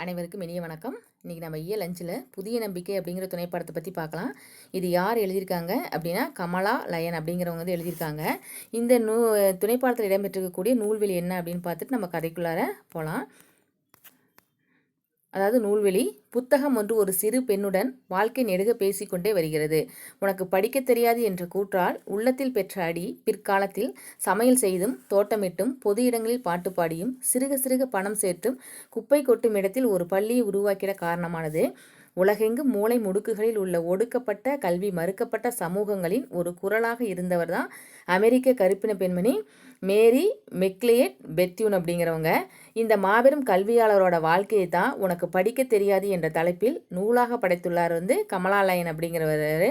அனைவருக்கும் இனிய வணக்கம். இன்றைக்கி நம்ம லஞ்சில் புதிய நம்பிக்கை அப்படிங்கிற துணைப்படத்தை பற்றி பார்க்கலாம். இது யார் எழுதியிருக்காங்க அப்படின்னா கமலா லயன் அப்படிங்கிறவங்க வந்து எழுதியிருக்காங்க. இந்த துணைப்பாடத்தில் இடம்பெற்றிருக்கக்கூடிய நூல்வெளி என்ன அப்படின்னு பார்த்துட்டு நம்ம கதைக்குள்ளார போகலாம். அதாவது நூல்வெளி. புத்தகம் ஒன்று ஒரு சிறு பெண்ணுடன் வாழ்க்கை நெடுக பேசிக்கொண்டே வருகிறது. உனக்கு படிக்க தெரியாது என்ற கூற்றால் உள்ளத்தில் பெற்ற அடி பிற்காலத்தில் சமையல் செய்தும் தோட்டமிட்டும் பொது இடங்களில் பாட்டு பாடியும் சிறுக சிறுக பணம் சேர்த்தும் குப்பை கொட்டும் இடத்தில் ஒரு பள்ளியை உருவாக்கிட காரணமானது. உலகெங்கும் மூலை முடுக்குகளில் உள்ள ஒடுக்கப்பட்ட கல்வி மறுக்கப்பட்ட சமூகங்களின் ஒரு குரலாக இருந்தவர் தான் அமெரிக்க கருப்பின பெண்மணி மேரி மெக்லியட் பெத்யூன் அப்படிங்கிறவங்க. இந்த மாபெரும் கல்வியாளரோட வாழ்க்கையை தான் உனக்கு படிக்க தெரியாது என்ற தலைப்பில் நூலாக படைத்துள்ளார் வந்து கமலாலயன் அப்படிங்கிறவர்.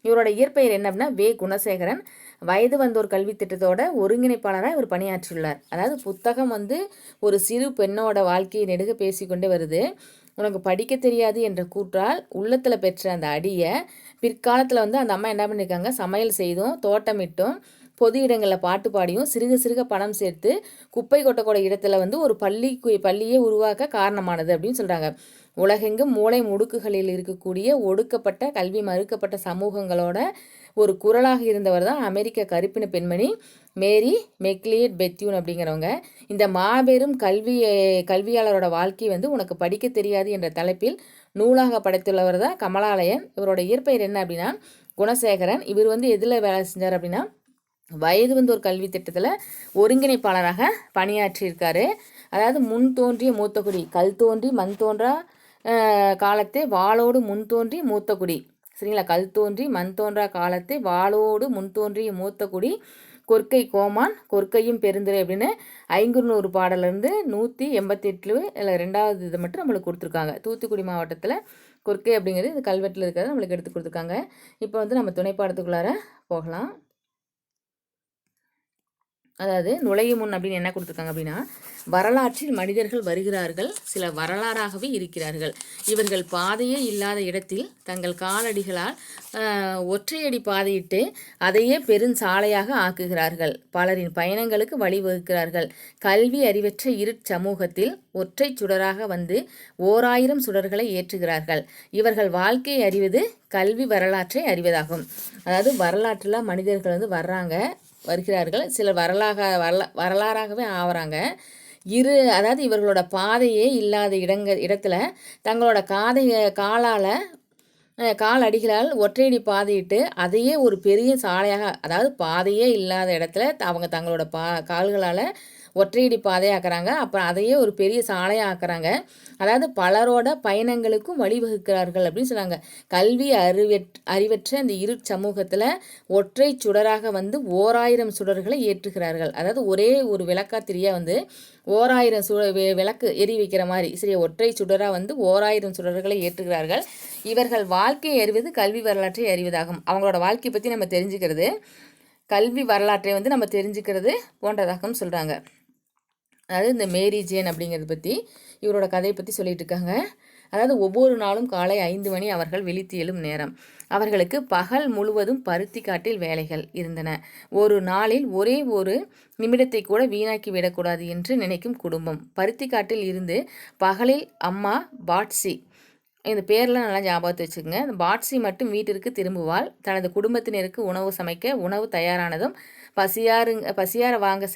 இவரோட இயற்பெயர் என்ன அப்படின்னா வே குணசேகரன். வயது வந்தோர் கல்வி திட்டத்தோட ஒருங்கிணைப்பாளராக இவர் பணியாற்றியுள்ளார். அதாவது புத்தகம் வந்து ஒரு சிறு பெண்ணோட வாழ்க்கையை நெடுக பேசிக்கொண்டே வருது. உனக்கு படிக்க தெரியாது என்ற கூற்றால் உள்ளத்தில் பெற்ற அந்த அடியை பிற்காலத்தில் வந்து அந்த அம்மா என்ன பண்ணியிருக்காங்க, சமையல் செய்தும் தோட்டமிட்டும் பொது இடங்களில் பாட்டு பாடியும் சிறுக சிறுக பணம் சேர்த்து குப்பை கொட்டக்கூடிய இடத்துல வந்து ஒரு பள்ளியே உருவாக்க காரணமானது அப்படின்னு சொல்கிறாங்க. உலகெங்கும் மூளை முடுக்குகளில் இருக்கக்கூடிய ஒடுக்கப்பட்ட கல்வி மறுக்கப்பட்ட சமூகங்களோட ஒரு குரலாக இருந்தவர் தான் அமெரிக்க கருப்பின பெண்மணி மேரி மெக்லியட் பெத்யூன் அப்படிங்கிறவங்க. இந்த மாபெரும் கல்வியாளரோட வாழ்க்கை வந்து உனக்கு படிக்க தெரியாது என்ற தலைப்பில் நூலாக படைத்துள்ளவர் தான் கமலாலயன். இவரோட இயற்பெயர் என்ன அப்படின்னா குணசேகரன். இவர் வந்து எதில் வேலை செஞ்சார் அப்படின்னா வயது வந்து ஒரு கல்வி திட்டத்தில் ஒருங்கிணைப்பாளராக பணியாற்றியிருக்காரு. அதாவது முன் தோன்றிய மூத்தக்குடி கல் தோன்றி மண் தோன்றா காலத்தை வாளோடு முன் தோன்றி மூத்தக்குடி, சரிங்களா? கல் தோன்றி மண் தோன்றா காலத்தை வாளோடு முன் தோன்றிய மூத்தக்குடி கொற்கை கோமான் கொற்கையும் பெருந்துரை அப்படின்னு 500 பாடலேருந்து 188 இல்லை 2வது இது மட்டும் நம்மளுக்கு கொடுத்துருக்காங்க. தூத்துக்குடி மாவட்டத்தில் கொற்கை அப்படிங்கிறது இது கல்வெட்டில் இருக்கிறத நம்மளுக்கு எடுத்து கொடுத்துருக்காங்க. இப்போ வந்து நம்ம துணைப்பாடத்துக்குள்ளார போகலாம். அதாவது நுழையும் முன் அப்படின்னு என்ன கொடுத்துருக்காங்க அப்படின்னா வரலாற்றில் மனிதர்கள் வருகிறார்கள், சில வரலாறாகவே இருக்கிறார்கள். இவர்கள் பாதையே இல்லாத இடத்தில் தங்கள் காலடிகளால் ஒற்றையடி பாதையிட்டு அதையே பெருஞ்சாலையாக ஆக்குகிறார்கள். பலரின் பயணங்களுக்கு வழிவகுக்கிறார்கள். கல்வி அறிவற்ற சமூகத்தில் ஒற்றை சுடராக வந்து 1000 சுடர்களை ஏற்றுகிறார்கள். இவர்கள் வாழ்க்கையை அறிவது கல்வி வரலாற்றை அறிவதாகும். அதாவது வரலாற்றில் மனிதர்கள் வந்து வருகிறார்கள், சிலர் வரலாறாகவே ஆகிறாங்க. அதாவது இவர்களோட பாதையே இல்லாத இடத்துல தங்களோட காலடிகளால் ஒற்றையடி பாதையிட்டு அதையே ஒரு பெரிய சாலையாக, அதாவது பாதையே இல்லாத இடத்துல அவங்க தங்களோட கால்களால் ஒற்றையடி பாதையாக்குறாங்க. அப்புறம் அதையே ஒரு பெரிய சாலையாக்குறாங்க. அதாவது பலரோட பயணங்களுக்கும் வழிவகுக்கிறார்கள் அப்படின்னு சொன்னாங்க. கல்வி அறிவற்ற இந்த சமூகத்தில் ஒற்றை சுடராக வந்து 1000 சுடர்களை ஏற்றுகிறார்கள். அதாவது ஒரே ஒரு விளக்காத்திரியாக வந்து 1000 விளக்கு எரி வைக்கிற மாதிரி, சரி, ஒற்றை சுடராக வந்து 1000 சுடர்களை ஏற்றுகிறார்கள். இவர்கள் வாழ்க்கையை அறிவது கல்வி வரலாற்றை அறிவதாகும். அவங்களோட வாழ்க்கையை பற்றி நம்ம தெரிஞ்சுக்கிறது கல்வி வரலாற்றை வந்து நம்ம தெரிஞ்சுக்கிறது போன்றதாகவும் சொல்கிறாங்க. அதாவது இந்த மேரி ஜேன் அப்படிங்கிறத பற்றி இவரோட கதையை பற்றி சொல்லிட்டு இருக்காங்க. அதாவது ஒவ்வொரு நாளும் காலை 5 மணி அவர்கள் விழித்து எழும் நேரம். அவர்களுக்கு பகல் முழுவதும் பருத்தி காட்டில் வேலைகள் இருந்தன. ஒரு நாளில் ஒரே ஒரு நிமிடத்தை கூட வீணாக்கி விடக்கூடாது என்று நினைக்கும் குடும்பம். பருத்தி காட்டில் இருந்து பகலில் அம்மா பாட்சி, இந்த பேர்லாம் நல்லா ஞாபகத்தை வச்சுக்கோங்க. இந்த பாட்சி மட்டும் வீட்டிற்கு திரும்புவாள். தனது குடும்பத்தினருக்கு உணவு சமைக்க உணவு தயாரானதும் பசியார வாங்க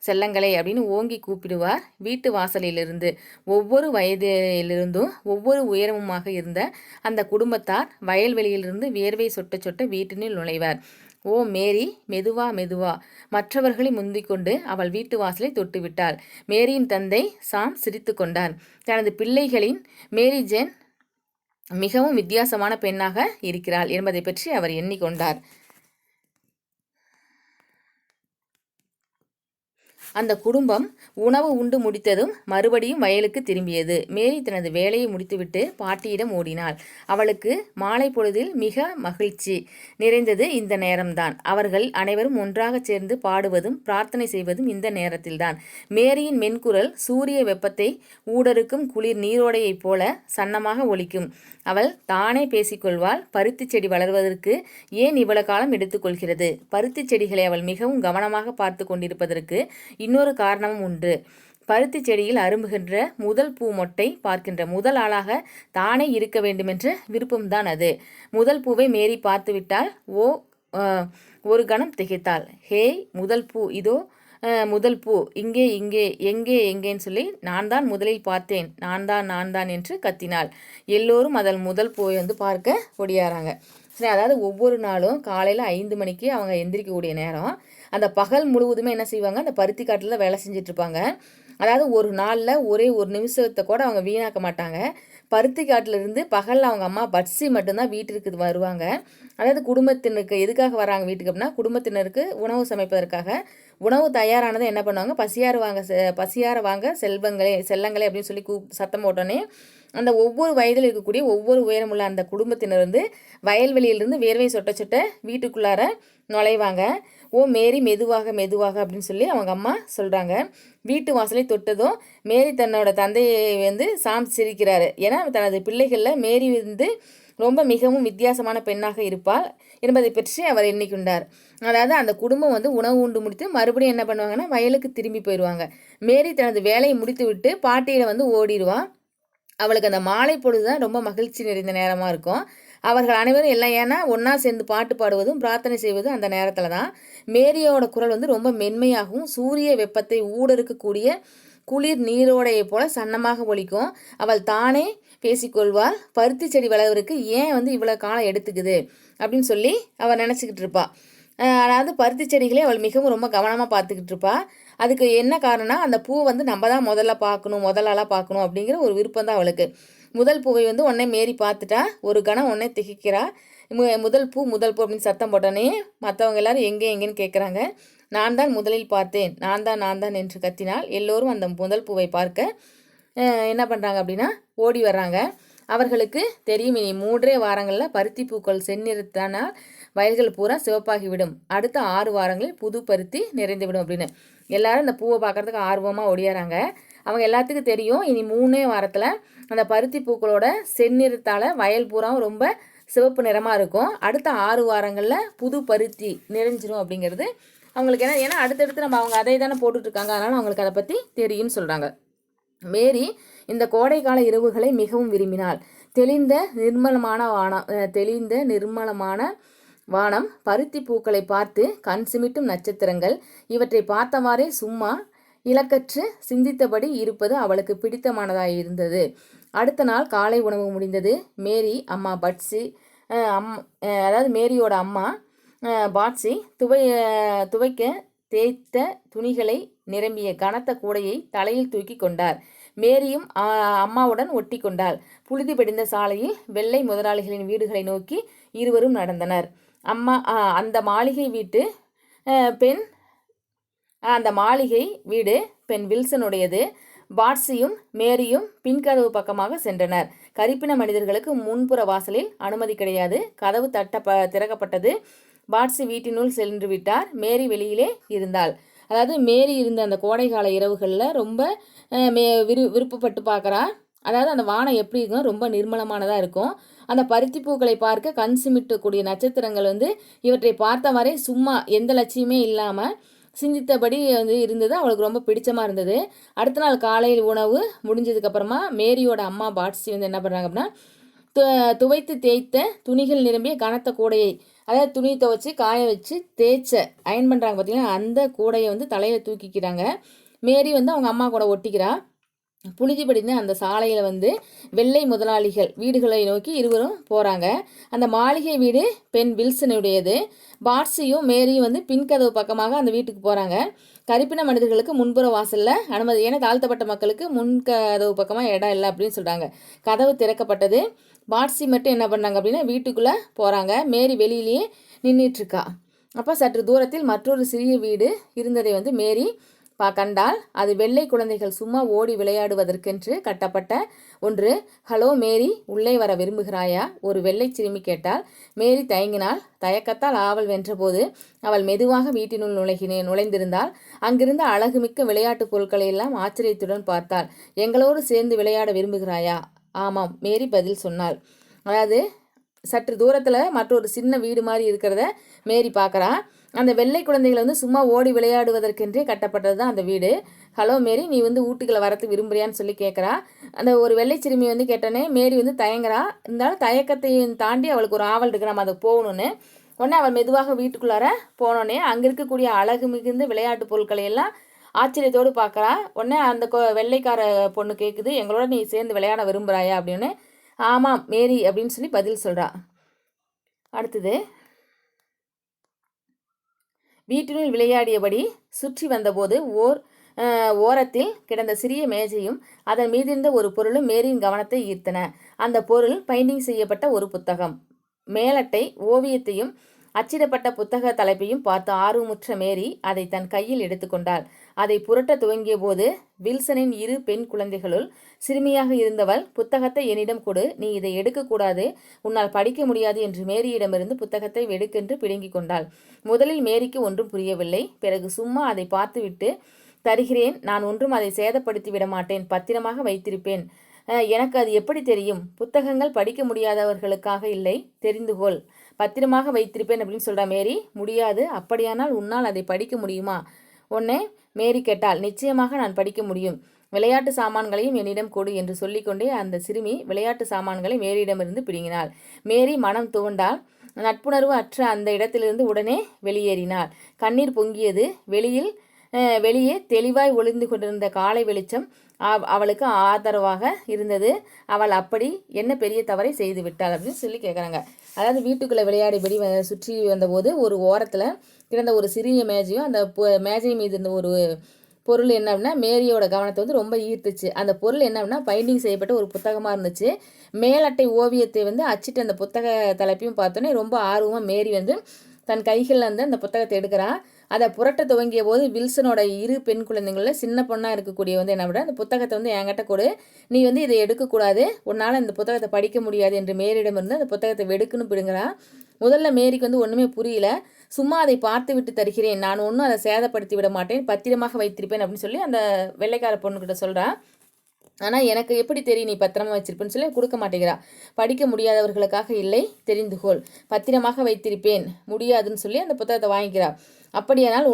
செல்லங்களே அப்படின்னு ஓங்கி கூப்பிடுவார். வீட்டு வாசலிலிருந்து ஒவ்வொரு வயதிலிருந்தும் ஒவ்வொரு உயரமுமாக இருந்த அந்த குடும்பத்தார் வயல்வெளியிலிருந்து வியர்வை சொட்ட சொட்ட வீட்டினுள் நுழைவார். ஓ மேரி, மெதுவா மெதுவா. மற்றவர்களை முந்திக்கொண்டு அவள் வீட்டு வாசலை தொட்டுவிட்டாள். மேரியின் தந்தை சாம் சிரித்து கொண்டார். தனது பிள்ளைகளின் மேரி ஜேன் மிகவும் வித்தியாசமான பெண்ணாக இருக்கிறாள் என்பதை பற்றி அவர் எண்ணிக்கொண்டார். அந்த குடும்பம் உணவு உண்டு முடித்ததும் மறுபடியும் வயலுக்கு திரும்பியது. மேரி தனது வேலையை முடித்துவிட்டு பாட்டியிடம் ஓடினாள். அவளுக்கு மாலை பொழுதில் மிக மகிழ்ச்சி நிறைந்தது இந்த நேரம்தான். அவர்கள் அனைவரும் ஒன்றாக சேர்ந்து பாடுவதும் பிரார்த்தனை செய்வதும் இந்த நேரத்தில்தான். மேரியின் மென்குரல் சூரிய வெப்பத்தை ஊடறுக்கும் குளிர் நீரோடையைப் போல சன்னமாக ஒலிக்கும். அவள் தானே பேசிக்கொள்வாள். பருத்தி செடி வளர்வதற்கு ஏன் இவ்வளவு காலம் எடுத்துக்கொள்கிறது? பருத்தி செடிகளை அவள் மிகவும் கவனமாக பார்த்து கொண்டிருப்பதற்கு இன்னொரு காரணமும் உண்டு. பருத்தி செடியில் அரும்புகின்ற முதல் பூ மொட்டை பார்க்கின்ற முதல் ஆளாக தானே இருக்க வேண்டுமென்ற விருப்பம்தான் அது. முதல் பூவை மேரி பார்த்துவிட்டால் ஒரு கணம் திகைத்தாள். ஹேய், முதல் பூ இதோ, முதல் பூ இங்கே இங்கே எங்கே எங்கேன்னு சொல்லி நான் தான் முதலில் பார்த்தேன், நான் தான் என்று கத்தினாள். எல்லோரும் அதில் முதல் பூவை பார்க்க ஒடியாராங்க. சரி, அதாவது ஒவ்வொரு நாளும் காலையில் 5 மணிக்கு அவங்க எந்திரிக்கக்கூடிய நேரம். அந்த பகல் முழுவதுமே என்ன செய்வாங்க, அந்த பருத்தி காட்டில் தான் வேலை செஞ்சிட்ருப்பாங்க. அதாவது ஒரு நாளில் ஒரே ஒரு நிமிஷத்தை கூட அவங்க வீணாக்க மாட்டாங்க. பருத்தி காட்டிலிருந்து பகலில் அவங்க அம்மா பட்சி மட்டும்தான் வீட்டிற்கு வருவாங்க. அதாவது குடும்பத்தினருக்கு எதுக்காக வராங்க வீட்டுக்கு அப்படின்னா, குடும்பத்தினருக்கு உணவு சமைப்பதற்காக. உணவு தயாரானதை என்ன பண்ணுவாங்க, பசியார வாங்க செல்லங்களே அப்படின்னு சொல்லி சத்தம் போட்டோன்னே அந்த ஒவ்வொரு வயதில் இருக்கக்கூடிய ஒவ்வொரு உயரமுள்ள அந்த குடும்பத்தினர் வயல்வெளியிலிருந்து வேர்வை சொட்ட சொட்ட வீட்டுக்குள்ளார நுழைவாங்க. மேரி மெதுவாக மெதுவாக அப்படின்னு சொல்லி அவங்க அம்மா சொல்கிறாங்க. வீட்டு வாசலை தொட்டதும் மேரி தன்னோட தந்தையை சிரிக்கிறாரு. ஏன்னா தனது பிள்ளைகளில் மேரி ரொம்ப மிகவும் வித்தியாசமான பெண்ணாக இருப்பாள் என்பதை பற்றி அவர் எண்ணிக்கொண்டார். அதாவது அந்த குடும்பம் உணவு உண்டு முடித்து மறுபடியும் என்ன பண்ணுவாங்கன்னா வயலுக்கு திரும்பி போயிடுவாங்க. மேரி தனது வேலையை முடித்து விட்டு பாட்டியில் ஓடிடுவான். அவளுக்கு அந்த மாலை பொழுது தான் ரொம்ப மகிழ்ச்சி நிறைந்த நேரமாக இருக்கும். அவர்கள் அனைவரும் எல்லாம் ஏன்னா ஒன்றா சேர்ந்து பாட்டு பாடுவதும் பிரார்த்தனை செய்வதும் அந்த நேரத்தில் தான். மேரியோட குரல் ரொம்ப மென்மையாகவும் சூரிய வெப்பத்தை ஊடறுக்கக்கூடிய குளிர் நீரோடையை போல சன்னமாக ஒலிக்கும். அவள் தானே பேசிக்கொள்வாள். பருத்தி செடி வளர்வதற்கு ஏன் இவ்வளோ காலம் எடுத்துக்குது அப்படின்னு சொல்லி அவள் நினச்சிக்கிட்டு இருப்பாள். அதாவது பருத்தி செடிகளே அவள் மிகவும் ரொம்ப கவனமாக பார்த்துக்கிட்டு இருப்பாள். அதுக்கு என்ன காரணம்னா, அந்த பூ நம்ம தான் முதலாளாக பார்க்கணும் அப்படிங்கிற ஒரு விருப்பம் தான் அவளுக்கு. முதல் பூவை உடனே மேரி பார்த்துட்டா. ஒரு கணம் உடனே திகைக்கிறா. முதல் பூ அப்படின்னு சத்தம் போட்டோன்னே மற்றவங்க எல்லாரும் எங்கேன்னு கேட்குறாங்க. நான் தான் முதலில் பார்த்தேன், நான் தான் என்று கத்தினால் எல்லோரும் அந்த முதல் பூவை பார்க்க என்ன பண்ணுறாங்க அப்படின்னா ஓடி வர்றாங்க. அவர்களுக்கு தெரியும், இனி 3 வாரங்களில் பருத்தி பூக்கள் செந்நிறத்தானால் வயல்கள் பூரா சிவப்பாகிவிடும். அடுத்த 6 வாரங்களில் புது பருத்தி நிறைந்துவிடும் அப்படின்னு. எல்லாரும் இந்த பூவை பார்க்குறதுக்கு ஆர்வமாக ஒடியாராங்க. அவங்க எல்லாத்துக்கும் தெரியும், இனி 3 வாரத்தில் அந்த பருத்தி பூக்களோட செந்நிறத்தால் வயல் பூராவும் ரொம்ப சிவப்பு நிறமாக இருக்கும். அடுத்த 6 வாரங்களில் புது பருத்தி நிறைஞ்சிரும் அப்படிங்கிறது அவங்களுக்கு. ஏன்னா அடுத்தடுத்து அவங்க அதை தானே போட்டுட்ருக்காங்க, அதனால் அவங்களுக்கு அதை பற்றி தெரியும்னு சொல்கிறாங்க. மேரி இந்த கோடைக்கால இரவுகளை மிகவும் விரும்பினாள். தெளிந்த நிர்மலமான வானம், பருத்தி பூக்களை பார்த்து கண் சிமிட்டும் நட்சத்திரங்கள், இவற்றை பார்த்தவாறே சும்மா இலக்கற்று சிந்தித்தபடி இருப்பது அவளுக்கு பிடித்தமானதாக இருந்தது. அடுத்த நாள் காலை உணவு முடிந்தது. மேரி அம்மா பட்சி அதாவது மேரியோட அம்மா பாட்சி துவைக்க தேய்த்த துணிகளை நிரம்பிய கனத்த கூடையை தலையில் தூக்கி கொண்டார். மேரியும் அம்மாவுடன் ஒட்டி கொண்டாள். புழுதி படிந்த சாலையில் வெள்ளை முதலாளிகளின் வீடுகளை நோக்கி இருவரும் நடந்தனர். அந்த மாளிகை வீடு பெண் வில்சனுடையது. பாட்சியும் மேரியும் பின்கதவு பக்கமாக சென்றனர். கரிப்பின மனிதர்களுக்கு முன்புற வாசலில் அனுமதி கிடையாது. கதவு திறக்கப்பட்டது. பாட்சி வீட்டினுள் சென்று விட்டார். மேரி வெளியிலே இருந்தாள். அதாவது மேரி இருந்த அந்த கோடைக்கால இரவுகளில் ரொம்ப விருப்பப்பட்டு பார்க்குறா. அதாவது அந்த வானம் எப்படி இருக்கும், ரொம்ப நிர்மலமானதாக இருக்கும். அந்த பருத்தி பூக்களை பார்க்க கண் சிமிட்டக்கூடிய நட்சத்திரங்கள் இவற்றை பார்த்தவரை சும்மா எந்த லட்சியமே இல்லாமல் சிந்தித்தபடி இருந்தது. அவளுக்கு ரொம்ப பிடிச்சமாக இருந்தது. அடுத்த நாள் காலையில் உணவு முடிஞ்சதுக்கப்புறமா மேரியோட அம்மா பாட்சி என்ன பண்ணுறாங்க அப்படின்னா, துவைத்து தேய்த்த துணிகள் நிரம்பிய கனத்த கூடையை, அதாவது துணி துவைச்சி காய வச்சு தேய்ச்ச அயன் பண்ணுறாங்க பார்த்தீங்கன்னா, அந்த கூடையை தலையில் தூக்கிக்கிறாங்க. மேரி அவங்க அம்மா கூட ஒட்டிக்கிறா. புழுதி படிந்த அந்த சாலையில் வெள்ளை முதலாளிகள் வீடுகளை நோக்கி இருவரும் போகிறாங்க. அந்த மாளிகை வீடு பெண் வில்சனுடையது. பாட்சியும் மேரியும் பின்கதவு பக்கமாக அந்த வீட்டுக்கு போகிறாங்க. கரிப்பின மனிதர்களுக்கு முன்புற வாசலில் அனுமதி, ஏன்னா தாழ்த்தப்பட்ட மக்களுக்கு முன்கதவு பக்கமாக இடம் இல்லை அப்படின்னு சொல்கிறாங்க. கதவு திறக்கப்பட்டது. பாட்சி மட்டும் என்ன பண்ணாங்க அப்படின்னா வீட்டுக்குள்ளே போகிறாங்க. மேரி வெளியிலேயே நின்றுட்டுருக்கா. அப்போ சற்று தூரத்தில் மற்றொரு சிறிய வீடு இருந்ததை மேரி கண்டால். அது வெள்ளை குழந்தைகள் சும்மா ஓடி விளையாடுவதற்கென்று கட்டப்பட்ட ஒன்று. ஹலோ மேரி, உள்ளே வர விரும்புகிறாயா? ஒரு வெள்ளை சிறுமி கேட்டாள். மேரி தயங்கினாள். தயக்கத்தால் ஆவல் வென்றபோது அவள் மெதுவாக வீட்டினுள் நுழைந்திருந்தாள். அங்கிருந்த அழகுமிக்க விளையாட்டு பொருட்களை எல்லாம் ஆச்சரியத்துடன் பார்த்தாள். எங்களோடு சேர்ந்து விளையாட விரும்புகிறாயா? ஆமாம், மேரி பதில் சொன்னாள். அதாவது சற்று தூரத்தில் மற்றொரு சின்ன வீடு மாதிரி இருக்கிறத மேரி பார்க்குறா. அந்த வெள்ளை குழந்தைகள் வந்து சும்மா ஓடி விளையாடுவதற்கென்றே கட்டப்பட்டது தான் அந்த வீடு. ஹலோ மேரி, நீ வந்து ஊட்டிக்குள்ள வரத்து விரும்புறியான்னு சொல்லி கேட்குறா. அந்த ஒரு வெள்ளை சிறுமி வந்து கேட்டோன்னே மேரி வந்து தயங்குறா. இருந்தாலும் தயக்கத்தையும் தாண்டி அவளுக்கு ஒரு ஆவல் இருக்கு, நம்ம அதை போகணுன்னு. உடனே அவள் மெதுவாக வீட்டுக்குள்ளார போனோடனே அங்கே இருக்கக்கூடிய அழகு மிகுந்த விளையாட்டு பொருட்களை எல்லாம் ஆச்சரியத்தோடு பார்க்குறா. உடனே அந்த வெள்ளைக்கார பொண்ணு கேட்குது, எங்களோட நீ சேர்ந்து விளையாட விரும்புகிறாயா அப்படின்னு. ஆமாம் மேரி அப்படின்னு சொல்லி பதில் சொல்கிறா. அடுத்தது, வீட்டினுள் விளையாடியபடி சுற்றி வந்தபோது ஓரத்தில் கிடந்த சிறிய மேஜையும் அதன் மீதிருந்த ஒரு பொருளும் மேரியின் கவனத்தை ஈர்த்தன. அந்த பொருள் பைண்டிங் செய்யப்பட்ட ஒரு புத்தகம். மேலட்டை ஓவியத்தையும் அச்சிடப்பட்ட புத்தக தலைப்பையும் பார்த்து ஆர்வமுற்ற மேரி அதை தன் கையில் எடுத்துக்கொண்டாள். அதை புரட்ட துவங்கிய போது வில்சனின் 2 பெண் குழந்தைகளுள் சிறுமியாக இருந்தவள், புத்தகத்தை என்னிடம் கொடு, நீ இதை எடுக்கக்கூடாது, உன்னால் படிக்க முடியாது என்று மேரியிடமிருந்து புத்தகத்தை வெடுக்கென்று பிடுங்கிக் கொண்டாள். முதலில் மேரிக்கு ஒன்றும் புரியவில்லை. பிறகு சும்மா அதை பார்த்துவிட்டு, தருகிறேன், நான் ஒன்றும் அதை சேதப்படுத்தி விட மாட்டேன், பத்திரமாக வைத்திருப்பேன். எனக்கு அது எப்படி தெரியும்? புத்தகங்கள் படிக்க முடியாதவர்களுக்காக இல்லை, தெரிந்துகொள். பத்திரமாக வைத்திருப்பேன் அப்படின்னு சொல்கிறா மேரி. முடியாது. அப்படியானால் உன்னால் அதை படிக்க முடியுமா? உடனே மேரி கேட்டாள். நிச்சயமாக நான் படிக்க முடியும். விளையாட்டு சாமான்களையும் என்னிடம் கொடு என்று சொல்லிக்கொண்டே அந்த சிறுமி விளையாட்டு சாமான்களை மேரியிடமிருந்து பிடுங்கினாள். மேரி மனம் துவண்டால். நட்புணர்வு அற்ற அந்த இடத்திலிருந்து உடனே வெளியேறினாள். கண்ணீர் பொங்கியது. வெளியே தெளிவாய் ஒளிந்து கொண்டிருந்த காலை வெளிச்சம் அவளுக்கு ஆதரவாக இருந்தது. அவள் அப்படி என்ன பெரிய தவறை செய்து விட்டாள் அப்படின்னு சொல்லி கேட்குறாங்க. அதாவது வீட்டுக்குள்ளே விளையாடிபடி சுற்றி வந்தபோது ஒரு ஓரத்தில் கிடந்த ஒரு சிறிய மேஜையும் அந்த மேஜை மீது இருந்த ஒரு பொருள் என்ன அப்படின்னா மேரியோட கவனத்தை வந்து ரொம்ப ஈர்த்துச்சு. அந்த பொருள் என்ன அப்படின்னா பைண்டிங் செய்யப்பட்ட ஒரு புத்தகமாக இருந்துச்சு. மேலட்டை ஓவியத்தை வந்து அச்சிட்டு அந்த புத்தக தலைப்பையும் பார்த்தோன்னே ரொம்ப ஆர்வமாக மேரி வந்து தன் கைகளில் வந்து அந்த புத்தகத்தை எடுக்கிறா. அதை புரட்ட துவங்கிய போது வில்சனோட 2 பெண் குழந்தைங்களில் சின்ன பொண்ணாக இருக்கக்கூடிய வந்து என்ன விட அந்த புத்தகத்தை வந்து என்கிட்ட கொடு, நீ வந்து இதை எடுக்கக்கூடாது, உன்னால் இந்த புத்தகத்தை படிக்க முடியாது என்று மேரியிடமிருந்து அந்த புத்தகத்தை வெடுக்குன்னு பிடுங்குறா. முதல்ல மேரிக்கு வந்து ஒன்றுமே புரியல. சும்மா அதை பார்த்து விட்டு தருகிறேன், நான் ஒன்றும் அதை சேதப்படுத்தி விட மாட்டேன், பத்திரமாக வைத்திருப்பேன் அப்படின்னு சொல்லி அந்த வெள்ளைக்கார பொண்ணுக்கிட்ட சொல்கிறா. ஆனால் எனக்கு எப்படி தெரியும் நீ பத்திரமா வச்சிருப்பேன்னு சொல்லி கொடுக்க மாட்டேங்கிறா. படிக்க முடியாதவர்களுக்காக இல்லை, தெரிந்துகொள், பத்திரமாக வைத்திருப்பேன், முடியாதுன்னு சொல்லி அந்த புத்தகத்தை வாங்கிக்கிறா. அப்படியானால்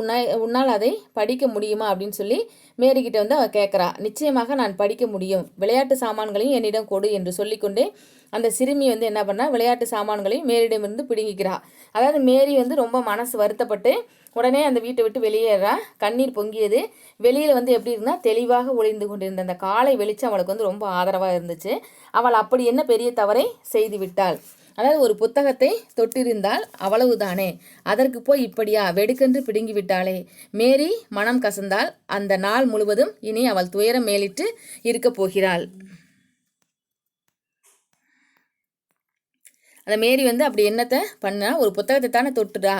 உன்னால் அதை படிக்க முடியுமா அப்படின்னு சொல்லி மேரிக்கிட்ட வந்து அவள் கேட்குறா. நிச்சயமாக நான் படிக்க முடியும், விளையாட்டு சாமான்களையும் என்னிடம் கொடு என்று சொல்லிக்கொண்டே அந்த சிறுமி வந்து என்ன பண்ணா விளையாட்டு சாமான்களையும் மேரியிடமிருந்து பிடுங்கிக்கிறா. அதாவது மேரி வந்து ரொம்ப மனசு வருத்தப்பட்டு உடனே அந்த வீட்டை விட்டு வெளியேறா. கண்ணீர் பொங்கியது. வெளியில் வந்து எப்படி இருந்தால் தெளிவாக ஒளிந்து கொண்டிருந்த அந்த காலை வெளிச்சம் அவளுக்கு வந்து ரொம்ப ஆதரவாக இருந்துச்சு. அவள் அப்படி என்ன பெரிய தவறை செய்து விட்டாள்? அதாவது ஒரு புத்தகத்தை தொட்டிருந்தால் அவ்வளவுதானே, அதற்கு போய் இப்படியா வெடுக்கென்று பிடுங்கி விட்டாளே. மேரி மனம் கசந்தால். அந்த நாள் முழுவதும் இனி அவள் துயரம் மேலிட்டு இருக்கப் போகிறாள். அந்த மேரி வந்து அப்படி என்னத்தை பண்ணா, ஒரு புத்தகத்தை தானே தொட்டுடா,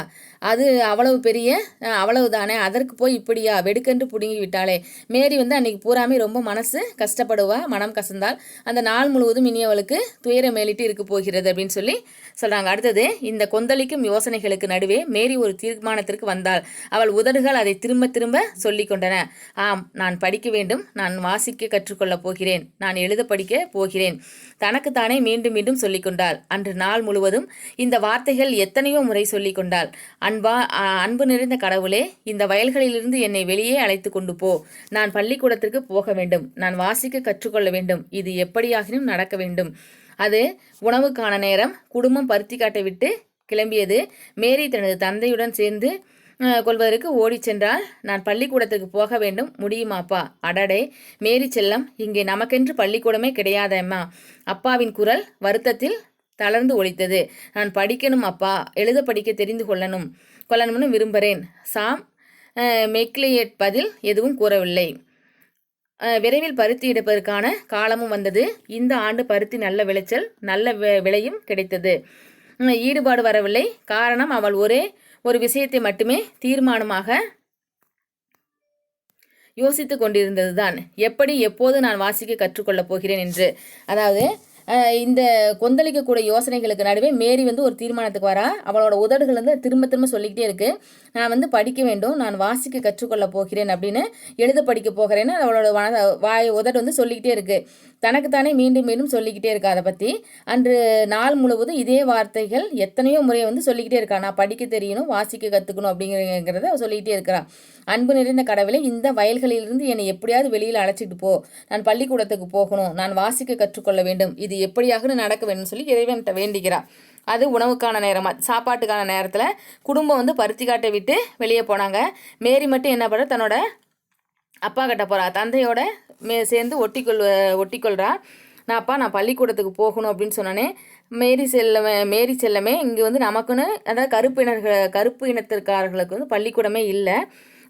அது அவ்வளவு தானே, அதற்கு போய் இப்படியா வெடுக்கென்று பிடுங்கி விட்டாளே. மேரி வந்து அன்னைக்கு பூராமே ரொம்ப மனசு கஷ்டப்படுவா, மனம் கசந்தால். அந்த நாள் முழுவதும் இனி அவளுக்கு துயரம் மேலிட்டு இருக்க போகிறது அப்படின்னு சொல்லி சொல்கிறாங்க. அடுத்தது, இந்த கொந்தளிக்கும் யோசனைகளுக்கு நடுவே மேரி ஒரு தீர்மானத்திற்கு வந்தாள். அவள் உதடுகள் அதை திரும்ப திரும்ப சொல்லி கொண்டன. ஆம், நான் படிக்க வேண்டும், நான் வாசிக்க கற்றுக்கொள்ளப் போகிறேன், நான் எழுத படிக்க போகிறேன். தனக்குத்தானே மீண்டும் மீண்டும் சொல்லிக்கொண்டாள். அன்று நாள் முழுவதும் இந்த வார்த்தைகள் எத்தனையோ முறை சொல்லிக் கொண்டாள். அன்பு நிறைந்த கடவுளே, இந்த வயல்களிலிருந்து என்னை வெளியே அழைத்து கொண்டு போ. நான் பள்ளிக்கூடத்திற்கு போக வேண்டும், நான் வாசிக்க கற்றுக்கொள்ள வேண்டும், இது எப்படியாகினும் நடக்க வேண்டும். அது உணவுக்கான நேரம். குடும்பம் பருத்தி காட்டை விட்டு கிளம்பியது. மேரி தனது தந்தையுடன் சேர்ந்து கொள்வதற்கு ஓடி சென்றால். நான் பள்ளிக்கூடத்துக்கு போக வேண்டும், முடியுமாப்பா? அடடே மேரி செல்லம், இங்கே நமக்கென்று பள்ளிக்கூடமே கிடையாதம்மா. அப்பாவின் குரல் வருத்தத்தில் தளர்ந்து ஒலித்தது. நான் படிக்கணும் அப்பா, எழுத படிக்க தெரிந்து கொள்ளணும்னு விரும்புகிறேன். சாம் மெக்லியட் பதில் எதுவும் கூறவில்லை. விரைவில் பருத்தி எடுப்பதற்கான காலமும் வந்தது. இந்த ஆண்டு பருத்தி நல்ல விளைச்சல், நல்ல விலையும் கிடைத்தது. ஈடுபாடு வரவில்லை. காரணம், அவள் ஒரே ஒரு விஷயத்தை மட்டுமே தீர்மானமாக யோசித்து கொண்டிருந்ததுதான். எப்படி எப்போது நான் வாசிக்க கற்றுக்கொள்ளப் போகிறேன் என்று. அதாவது இந்த கொந்தளிக்கக்கூடிய யோசனைகளுக்கு நடுவே மேரி வந்து ஒரு தீர்மானத்துக்கு வரா. அவளோட உதடுகள் வந்து திரும்ப திரும்ப சொல்லிக்கிட்டே இருக்கு, நான் வந்து படிக்க வேண்டும், நான் வாசிக்க கற்றுக்கொள்ள போகிறேன் அப்படின்னு, எழுத படிக்க போகிறேன்னு அவளோட உதடு வந்து சொல்லிக்கிட்டே இருக்கு. தனக்குத்தானே மீண்டும் மீண்டும் சொல்லிக்கிட்டே இருக்கா அதை பற்றி. அன்று நாள் முழுவதும் இதே வார்த்தைகள் எத்தனையோ முறை வந்து சொல்லிக்கிட்டே இருக்கா. நான் படிக்க தெரியணும், வாசிக்க கற்றுக்கணும் அப்படிங்கிறத சொல்லிக்கிட்டே இருக்கிறான். அன்பு நிறைந்த கடவுளை, இந்த வயல்களிலிருந்து என்னை எப்படியாவது வெளியில் அழைச்சிட்டு போ, நான் பள்ளிக்கூடத்துக்கு போகணும், நான் வாசிக்க கற்றுக்கொள்ள வேண்டும், இது எப்படியாக நடக்க வேண்டும் சொல்லி இறைவன்கிட்ட வேண்டிக்கிறான். அது உணவுக்கான நேரமாக, சாப்பாட்டுக்கான நேரத்தில் குடும்பம் வந்து பருத்தி காட்டை விட்டு வெளியே போனாங்க. மேரி மட்டும் என்ன பண்ணுற, தன்னோட அப்பா கிட்ட போகிறா, தந்தையோட சேர்ந்து ஒட்டிக்கொள்கிறா. நான் பள்ளிக்கூடத்துக்கு போகணும் அப்படின்னு சொன்னோன்னே, மேரி செல்லமே இங்கே வந்து நமக்குன்னு, அதாவது கருப்பு இனத்திற்காரர்களுக்கு வந்து பள்ளிக்கூடமே இல்லை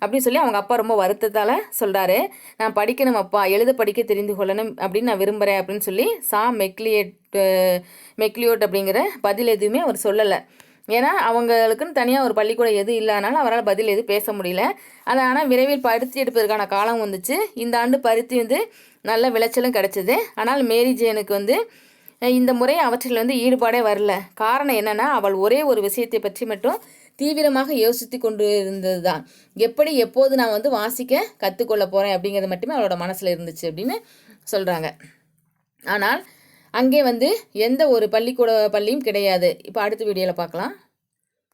அப்படின்னு சொல்லி அவங்க அப்பா ரொம்ப வருத்தத்தால் சொல்கிறாரு. நான் படிக்கணும் அப்பா, எழுத படிக்க தெரிந்து கொள்ளணும் அப்படின்னு நான் விரும்புகிறேன் அப்படின்னு சொல்லி மெக்லியோட் அப்படிங்கிற பதில் எதுவுமே அவர் சொல்லலை. ஏன்னா அவங்களுக்குன்னு தனியாக ஒரு பள்ளிக்கூடம் எதுவும் இல்லாதனால அவரால் பதில் எதுவும் பேச முடியல. அது ஆனால் விரைவில் பருத்தி எடுப்பதற்கான காலம் வந்துச்சு. இந்த ஆண்டு பருத்தி வந்து நல்ல விளைச்சலும் கிடச்சிது. ஆனால் மேரி ஜேனுக்கு வந்து இந்த முறை அவற்றில் வந்து ஈடுபாடே வரல. காரணம் என்னென்னா, அவள் ஒரே ஒரு விஷயத்தை பற்றி மட்டும் தீவிரமாக யோசித்து கொண்டு இருந்தது தான். எப்போது நான் வந்து வாசிக்க கற்றுக்கொள்ள போகிறேன் அப்படிங்கிறது மட்டுமே அவளோட மனசில் இருந்துச்சு அப்படின்னு சொல்கிறாங்க. ஆனால் அங்கே வந்து எந்த ஒரு பள்ளியும் கிடையாது. இப்போ அடுத்த வீடியோவில் பார்க்கலாம்.